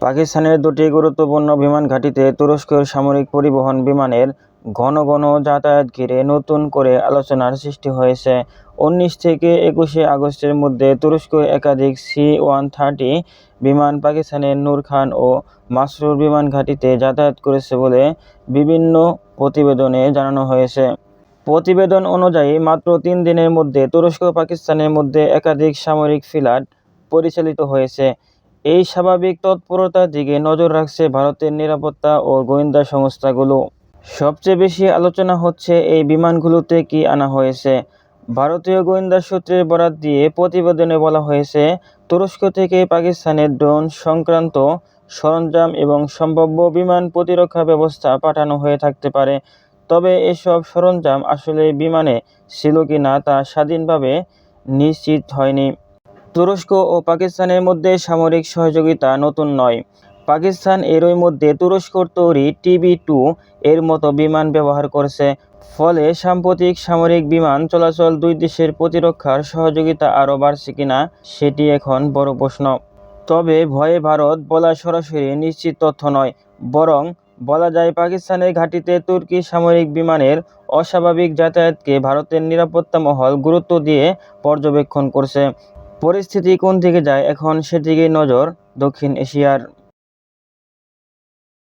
পাকিস্তানের দুটি গুরুত্বপূর্ণ বিমান ঘাঁটিতে তুরস্কের সামরিক পরিবহন বিমানের ঘন ঘন যাতায়াত ঘিরে নতুন করে আলোচনার সৃষ্টি হয়েছে। 19 থেকে 21 আগস্টের মধ্যে তুরস্কের একাধিক C-130 বিমান পাকিস্তানের নূর খান ও মাসরুর বিমান ঘাঁটিতে যাতায়াত করেছে বলে বিভিন্ন প্রতিবেদনে জানানো হয়েছে। প্রতিবেদন অনুযায়ী মাত্র 3 দিনের মধ্যে তুরস্ক ও পাকিস্তানের মধ্যে একাধিক সামরিক ফ্লাইট পরিচালিত হয়েছে। এই স্বাভাবিক তৎপরতার দিকে নজর রাখছে ভারতের নিরাপত্তা ও গোয়েন্দা সংস্থাগুলো। সবচেয়ে বেশি আলোচনা হচ্ছে এই বিমানগুলোতে কি আনা হয়েছে। ভারতীয় গোয়েন্দা সূত্রের বরাত দিয়ে প্রতিবেদনে বলা হয়েছে, তুরস্ক থেকে পাকিস্তানের ড্রোন সংক্রান্ত সরঞ্জাম এবং সম্ভাব্য বিমান প্রতিরক্ষা ব্যবস্থা পাঠানো হয়ে থাকতে পারে। তবে এসব সরঞ্জাম আসলে বিমানে ছিল কিনা তা স্বাধীনভাবে নিশ্চিত হয়নি। তুরস্ক ও পাকিস্তানের মধ্যে সামরিক সহযোগিতা নতুন নয়। পাকিস্তান এরই মধ্যে তুরস্কর তৈরি TB2 এর মতো বিমান ব্যবহার করছে। ফলে সাম্প্রতিক সামরিক বিমান চলাচল দুই দেশের প্রতিরক্ষার সহযোগিতা আরও বাড়ছে কিনা সেটি এখন বড় প্রশ্ন। তবে ভয়ে ভারত বলা সরাসরি নিশ্চিত তথ্য নয়, বরং বলা যায় পাকিস্তানের ঘাঁটিতে তুর্কি সামরিক বিমানের অস্বাভাবিক যাতায়াতকে ভারতের নিরাপত্তা মহল গুরুত্ব দিয়ে পর্যবেক্ষণ করছে। পরিস্থিতি কোন দিকে যায় এখন সেদিকেই নজর দক্ষিণ এশিয়ার।